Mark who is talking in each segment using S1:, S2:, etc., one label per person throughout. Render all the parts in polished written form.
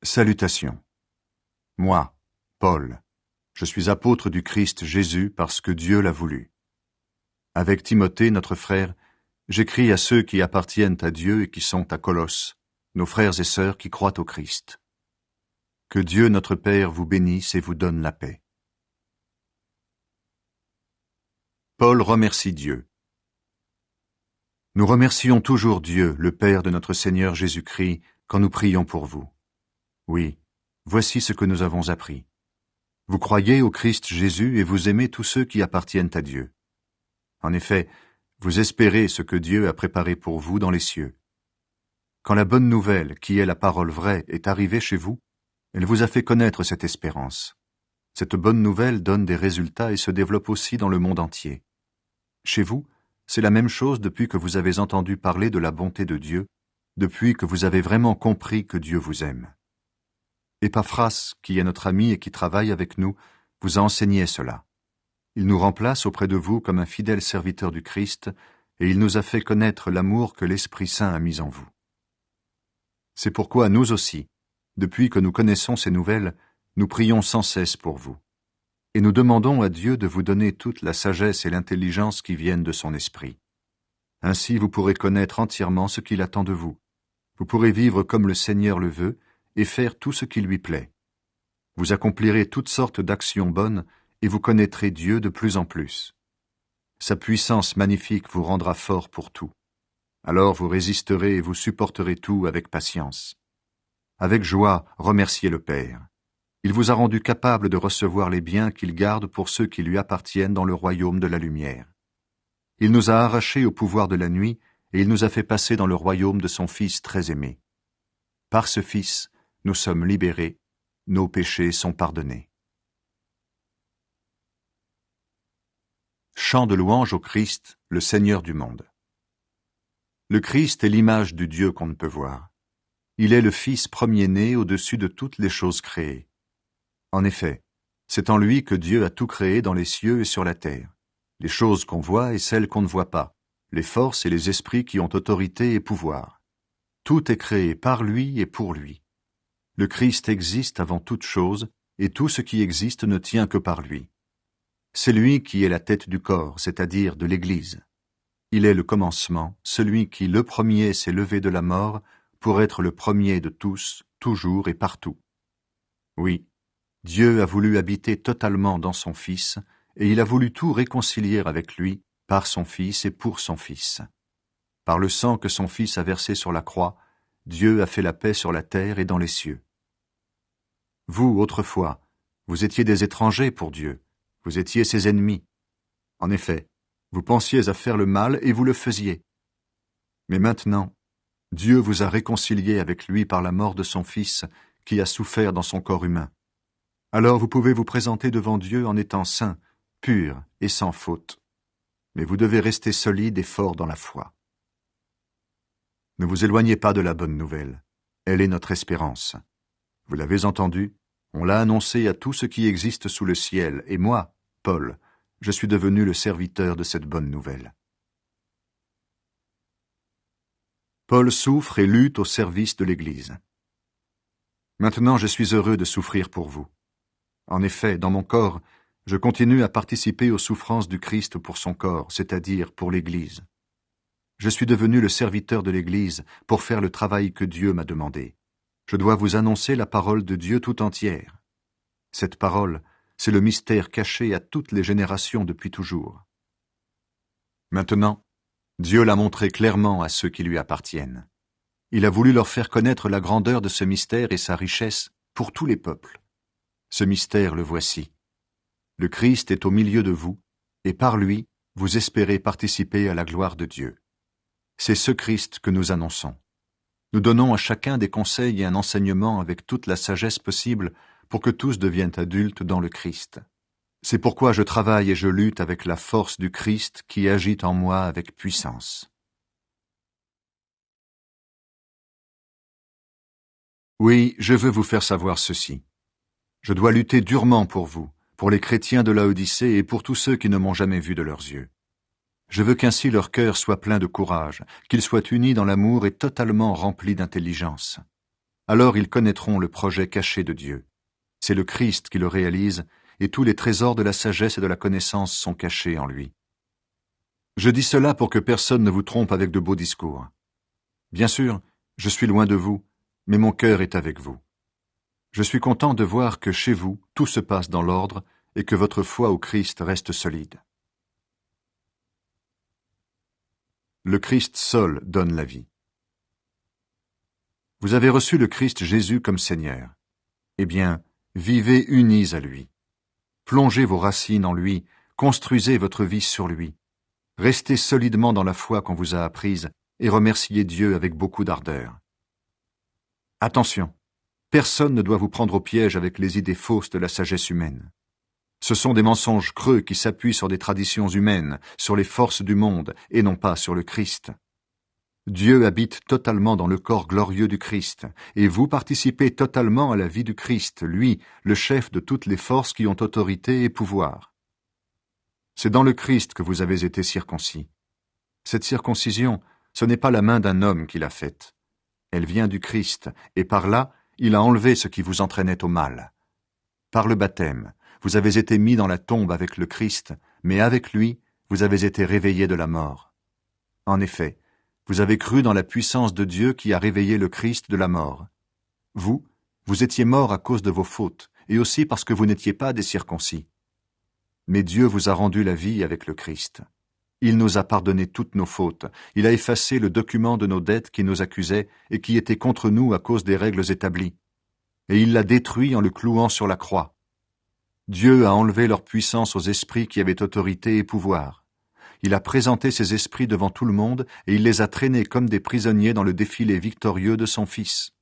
S1: Salutations. Moi, Paul, je suis apôtre du Christ Jésus parce que Dieu l'a voulu. Avec Timothée, notre frère, j'écris à ceux qui appartiennent à Dieu et qui sont à Colosse, nos frères et sœurs qui croient au Christ. Que Dieu notre Père vous bénisse et vous donne la paix. Paul remercie Dieu. Nous remercions toujours Dieu, le Père de notre Seigneur Jésus-Christ, quand nous prions pour vous. Oui, voici ce que nous avons appris. Vous croyez au Christ Jésus et vous aimez tous ceux qui appartiennent à Dieu. En effet, vous espérez ce que Dieu a préparé pour vous dans les cieux. Quand la bonne nouvelle, qui est la parole vraie, est arrivée chez vous, elle vous a fait connaître cette espérance. Cette bonne nouvelle donne des résultats et se développe aussi dans le monde entier. Chez vous, c'est la même chose depuis que vous avez entendu parler de la bonté de Dieu, depuis que vous avez vraiment compris que Dieu vous aime. Épaphras, qui est notre ami et qui travaille avec nous, vous a enseigné cela. Il nous remplace auprès de vous comme un fidèle serviteur du Christ, et il nous a fait connaître l'amour que l'Esprit Saint a mis en vous. C'est pourquoi nous aussi, depuis que nous connaissons ces nouvelles, nous prions sans cesse pour vous. Et nous demandons à Dieu de vous donner toute la sagesse et l'intelligence qui viennent de son Esprit. Ainsi vous pourrez connaître entièrement ce qu'il attend de vous. Vous pourrez vivre comme le Seigneur le veut et faire tout ce qui lui plaît. Vous accomplirez toutes sortes d'actions bonnes et vous connaîtrez Dieu de plus en plus. Sa puissance magnifique vous rendra fort pour tout. Alors vous résisterez et vous supporterez tout avec patience. Avec joie, remerciez le Père. Il vous a rendu capable de recevoir les biens qu'il garde pour ceux qui lui appartiennent dans le royaume de la lumière. Il nous a arrachés au pouvoir de la nuit et il nous a fait passer dans le royaume de son Fils très aimé. Par ce Fils, nous sommes libérés, nos péchés sont pardonnés. Chant de louange au Christ, le Seigneur du monde. Le Christ est l'image du Dieu qu'on ne peut voir. Il est le Fils premier-né au-dessus de toutes les choses créées. En effet, c'est en lui que Dieu a tout créé dans les cieux et sur la terre, les choses qu'on voit et celles qu'on ne voit pas, les forces et les esprits qui ont autorité et pouvoir. Tout est créé par lui et pour lui. Le Christ existe avant toute chose, et tout ce qui existe ne tient que par lui. C'est lui qui est la tête du corps, c'est-à-dire de l'Église. Il est le commencement, celui qui le premier s'est levé de la mort pour être le premier de tous, toujours et partout. Oui, Dieu a voulu habiter totalement dans son Fils, et il a voulu tout réconcilier avec lui, par son Fils et pour son Fils. Par le sang que son Fils a versé sur la croix, Dieu a fait la paix sur la terre et dans les cieux. Vous, autrefois, vous étiez des étrangers pour Dieu, vous étiez ses ennemis. En effet, vous pensiez à faire le mal et vous le faisiez. Mais maintenant, Dieu vous a réconciliés avec lui par la mort de son Fils, qui a souffert dans son corps humain. Alors vous pouvez vous présenter devant Dieu en étant saints, purs et sans faute. Mais vous devez rester solide et fort dans la foi. Ne vous éloignez pas de la bonne nouvelle. Elle est notre espérance. Vous l'avez entendu, on l'a annoncé à tout ce qui existe sous le ciel, et moi, Paul, je suis devenu le serviteur de cette bonne nouvelle. Paul souffre et lutte au service de l'Église. Maintenant je suis heureux de souffrir pour vous. En effet, dans mon corps, je continue à participer aux souffrances du Christ pour son corps, c'est-à-dire pour l'Église. Je suis devenu le serviteur de l'Église pour faire le travail que Dieu m'a demandé. Je dois vous annoncer la parole de Dieu tout entière. Cette parole, c'est le mystère caché à toutes les générations depuis toujours. Maintenant, Dieu l'a montré clairement à ceux qui lui appartiennent. Il a voulu leur faire connaître la grandeur de ce mystère et sa richesse pour tous les peuples. Ce mystère, le voici. Le Christ est au milieu de vous, et par lui, vous espérez participer à la gloire de Dieu. C'est ce Christ que nous annonçons. Nous donnons à chacun des conseils et un enseignement avec toute la sagesse possible pour que tous deviennent adultes dans le Christ. C'est pourquoi je travaille et je lutte avec la force du Christ qui agit en moi avec puissance. Oui, je veux vous faire savoir ceci. Je dois lutter durement pour vous, pour les chrétiens de Laodicée et pour tous ceux qui ne m'ont jamais vu de leurs yeux. Je veux qu'ainsi leur cœur soit plein de courage, qu'ils soient unis dans l'amour et totalement remplis d'intelligence. Alors ils connaîtront le projet caché de Dieu. C'est le Christ qui le réalise, et tous les trésors de la sagesse et de la connaissance sont cachés en lui. Je dis cela pour que personne ne vous trompe avec de beaux discours. Bien sûr, je suis loin de vous, mais mon cœur est avec vous. Je suis content de voir que chez vous, tout se passe dans l'ordre et que votre foi au Christ reste solide. Le Christ seul donne la vie. Vous avez reçu le Christ Jésus comme Seigneur. Eh bien, vivez unis à lui. Plongez vos racines en lui, construisez votre vie sur lui. Restez solidement dans la foi qu'on vous a apprise et remerciez Dieu avec beaucoup d'ardeur. Attention, personne ne doit vous prendre au piège avec les idées fausses de la sagesse humaine. Ce sont des mensonges creux qui s'appuient sur des traditions humaines, sur les forces du monde et non pas sur le Christ. Dieu habite totalement dans le corps glorieux du Christ, et vous participez totalement à la vie du Christ, lui, le chef de toutes les forces qui ont autorité et pouvoir. C'est dans le Christ que vous avez été circoncis. Cette circoncision, ce n'est pas la main d'un homme qui l'a faite. Elle vient du Christ, et par là, il a enlevé ce qui vous entraînait au mal. Par le baptême, vous avez été mis dans la tombe avec le Christ, mais avec lui, vous avez été réveillés de la mort. En effet, vous avez cru dans la puissance de Dieu qui a réveillé le Christ de la mort. Vous étiez morts à cause de vos fautes, et aussi parce que vous n'étiez pas des circoncis. Mais Dieu vous a rendu la vie avec le Christ. Il nous a pardonné toutes nos fautes. Il a effacé le document de nos dettes qui nous accusait et qui était contre nous à cause des règles établies. Et il l'a détruit en le clouant sur la croix. Dieu a enlevé leur puissance aux esprits qui avaient autorité et pouvoir. Il a présenté ces esprits devant tout le monde et il les a traînés comme des prisonniers dans le défilé victorieux de son Fils.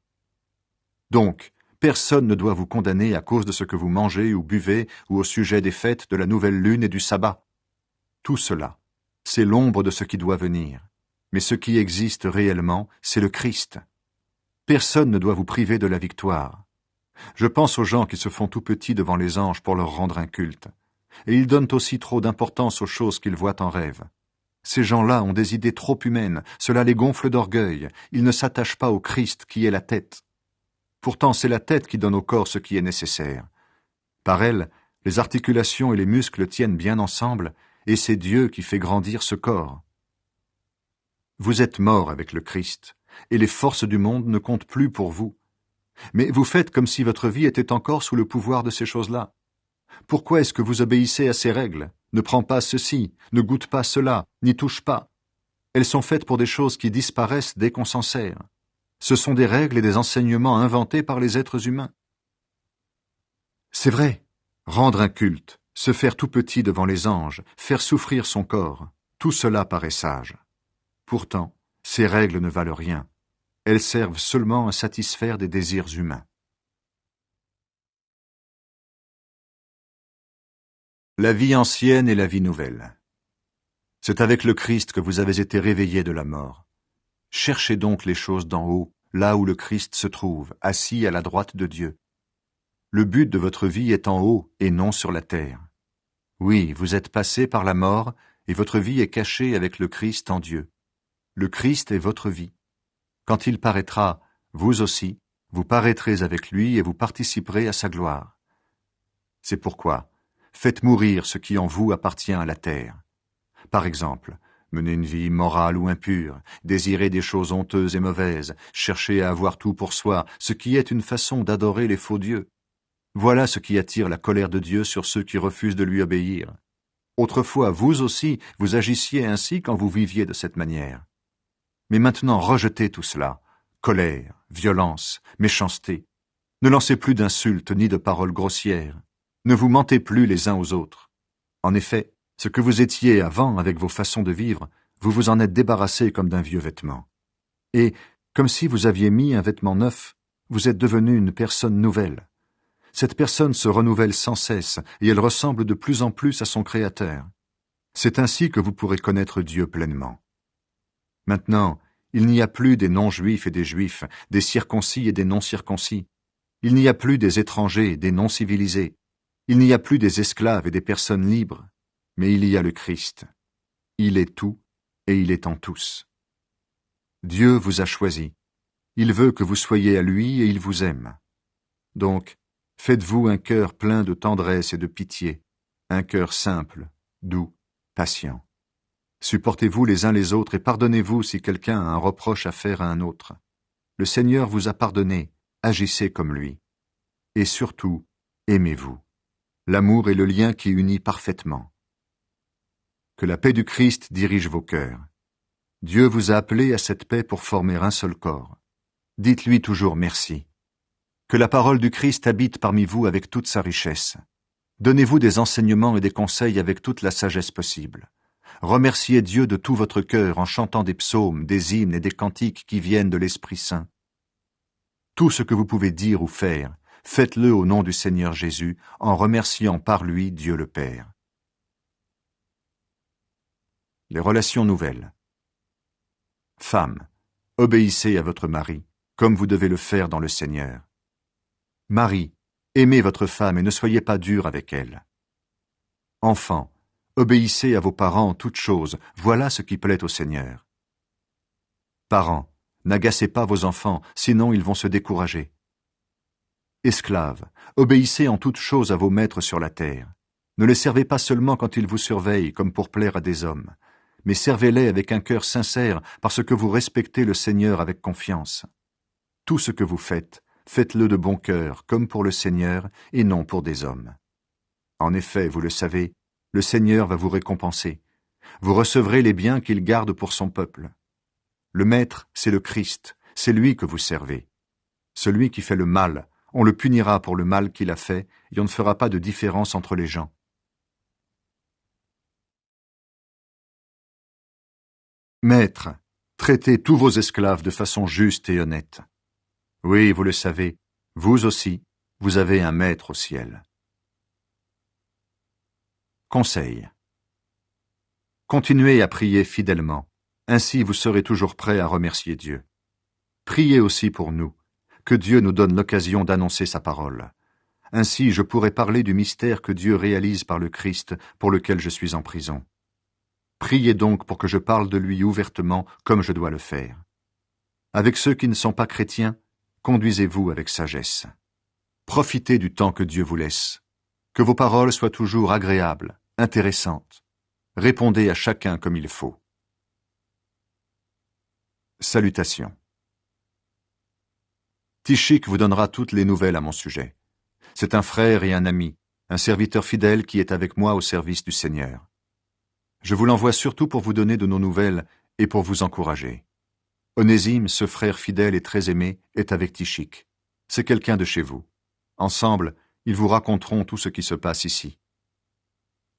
S1: Donc, personne ne doit vous condamner à cause de ce que vous mangez ou buvez ou au sujet des fêtes de la nouvelle lune et du sabbat. Tout cela, c'est l'ombre de ce qui doit venir. Mais ce qui existe réellement, c'est le Christ. Personne ne doit vous priver de la victoire. Je pense aux gens qui se font tout petits devant les anges pour leur rendre un culte. Et ils donnent aussi trop d'importance aux choses qu'ils voient en rêve. Ces gens-là ont des idées trop humaines, cela les gonfle d'orgueil, ils ne s'attachent pas au Christ qui est la tête. Pourtant, c'est la tête qui donne au corps ce qui est nécessaire. Par elle, les articulations et les muscles tiennent bien ensemble, et c'est Dieu qui fait grandir ce corps. Vous êtes morts avec le Christ, et les forces du monde ne comptent plus pour vous. Mais vous faites comme si votre vie était encore sous le pouvoir de ces choses-là. Pourquoi est-ce que vous obéissez à ces règles? Ne prends pas ceci, ne goûte pas cela, n'y touche pas. Elles sont faites pour des choses qui disparaissent dès qu'on s'en sert. Ce sont des règles et des enseignements inventés par les êtres humains. C'est vrai, rendre un culte, se faire tout petit devant les anges, faire souffrir son corps, tout cela paraît sage. Pourtant, ces règles ne valent rien. Elles servent seulement à satisfaire des désirs humains. La vie ancienne et la vie nouvelle. C'est avec le Christ que vous avez été réveillés de la mort. Cherchez donc les choses d'en haut, là où le Christ se trouve, assis à la droite de Dieu. Le but de votre vie est en haut et non sur la terre. Oui, vous êtes passé par la mort et votre vie est cachée avec le Christ en Dieu. Le Christ est votre vie. Quand il paraîtra, vous aussi, vous paraîtrez avec lui et vous participerez à sa gloire. C'est pourquoi, faites mourir ce qui en vous appartient à la terre. Par exemple, menez une vie morale ou impure, désirez des choses honteuses et mauvaises, cherchez à avoir tout pour soi, ce qui est une façon d'adorer les faux dieux. Voilà ce qui attire la colère de Dieu sur ceux qui refusent de lui obéir. Autrefois, vous aussi, vous agissiez ainsi quand vous viviez de cette manière. Mais maintenant, rejetez tout cela. Colère, violence, méchanceté. Ne lancez plus d'insultes ni de paroles grossières. Ne vous mentez plus les uns aux autres. En effet, ce que vous étiez avant avec vos façons de vivre, vous vous en êtes débarrassé comme d'un vieux vêtement. Et, comme si vous aviez mis un vêtement neuf, vous êtes devenu une personne nouvelle. Cette personne se renouvelle sans cesse et elle ressemble de plus en plus à son Créateur. C'est ainsi que vous pourrez connaître Dieu pleinement. Maintenant, il n'y a plus des non-juifs et des juifs, des circoncis et des non-circoncis. Il n'y a plus des étrangers et des non-civilisés. Il n'y a plus des esclaves et des personnes libres. Mais il y a le Christ. Il est tout et il est en tous. Dieu vous a choisi. Il veut que vous soyez à lui et il vous aime. Donc, faites-vous un cœur plein de tendresse et de pitié, un cœur simple, doux, patient. Supportez-vous les uns les autres et pardonnez-vous si quelqu'un a un reproche à faire à un autre. Le Seigneur vous a pardonné, agissez comme lui. Et surtout, aimez-vous. L'amour est le lien qui unit parfaitement. Que la paix du Christ dirige vos cœurs. Dieu vous a appelé à cette paix pour former un seul corps. Dites-lui toujours merci. Que la parole du Christ habite parmi vous avec toute sa richesse. Donnez-vous des enseignements et des conseils avec toute la sagesse possible. Remerciez Dieu de tout votre cœur en chantant des psaumes, des hymnes et des cantiques qui viennent de l'Esprit Saint. Tout ce que vous pouvez dire ou faire, faites-le au nom du Seigneur Jésus, en remerciant par lui Dieu le Père. Les relations nouvelles. Femmes, obéissez à votre mari, comme vous devez le faire dans le Seigneur. Mari, aimez votre femme et ne soyez pas dur avec elle. Enfants, obéissez à vos parents en toutes choses, voilà ce qui plaît au Seigneur. Parents, n'agacez pas vos enfants, sinon ils vont se décourager. Esclaves, obéissez en toutes choses à vos maîtres sur la terre. Ne les servez pas seulement quand ils vous surveillent, comme pour plaire à des hommes, mais servez-les avec un cœur sincère, parce que vous respectez le Seigneur avec confiance. Tout ce que vous faites, faites-le de bon cœur, comme pour le Seigneur, et non pour des hommes. En effet, vous le savez, le Seigneur va vous récompenser. Vous recevrez les biens qu'il garde pour son peuple. Le Maître, c'est le Christ, c'est lui que vous servez. Celui qui fait le mal, on le punira pour le mal qu'il a fait, et on ne fera pas de différence entre les gens. Maître, traitez tous vos esclaves de façon juste et honnête. Oui, vous le savez, vous aussi, vous avez un maître au ciel. Conseil. Continuez à prier fidèlement, ainsi vous serez toujours prêts à remercier Dieu. Priez aussi pour nous, que Dieu nous donne l'occasion d'annoncer sa parole. Ainsi je pourrai parler du mystère que Dieu réalise par le Christ pour lequel je suis en prison. Priez donc pour que je parle de lui ouvertement comme je dois le faire. Avec ceux qui ne sont pas chrétiens, conduisez-vous avec sagesse. Profitez du temps que Dieu vous laisse. Que vos paroles soient toujours agréables, intéressantes. Répondez à chacun comme il faut. Salutations. Tychik vous donnera toutes les nouvelles à mon sujet. C'est un frère et un ami, un serviteur fidèle qui est avec moi au service du Seigneur. Je vous l'envoie surtout pour vous donner de nos nouvelles et pour vous encourager. Onésime, ce frère fidèle et très aimé, est avec Tychik. C'est quelqu'un de chez vous. Ensemble, ils vous raconteront tout ce qui se passe ici.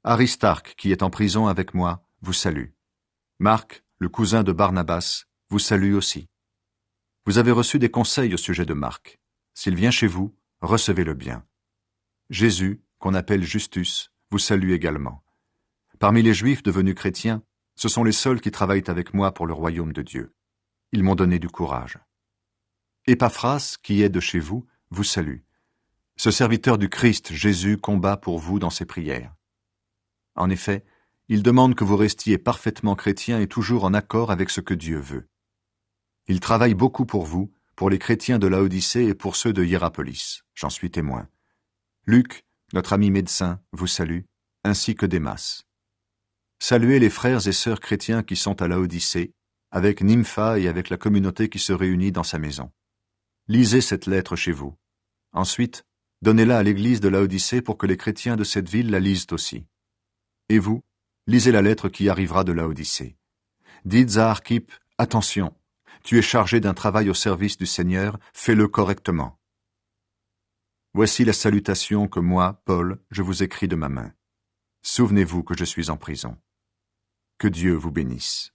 S1: Aristarque, qui est en prison avec moi, vous salue. Marc, le cousin de Barnabas, vous salue aussi. Vous avez reçu des conseils au sujet de Marc. S'il vient chez vous, recevez-le bien. Jésus, qu'on appelle Justus, vous salue également. Parmi les Juifs devenus chrétiens, ce sont les seuls qui travaillent avec moi pour le royaume de Dieu. Ils m'ont donné du courage. Épaphras, qui est de chez vous, vous salue. Ce serviteur du Christ, Jésus, combat pour vous dans ses prières. En effet, il demande que vous restiez parfaitement chrétiens et toujours en accord avec ce que Dieu veut. Il travaille beaucoup pour vous, pour les chrétiens de Laodicée et pour ceux de Hiérapolis. J'en suis témoin. Luc, notre ami médecin, vous salue, ainsi que Démas. Saluez les frères et sœurs chrétiens qui sont à Laodicée, avec Nympha et avec la communauté qui se réunit dans sa maison. Lisez cette lettre chez vous. Ensuite, donnez-la à l'église de Laodicée pour que les chrétiens de cette ville la lisent aussi. Et vous, lisez la lettre qui arrivera de Laodicée. Dites à Archippe, attention, tu es chargé d'un travail au service du Seigneur, fais-le correctement. Voici la salutation que moi, Paul, je vous écris de ma main. Souvenez-vous que je suis en prison. Que Dieu vous bénisse.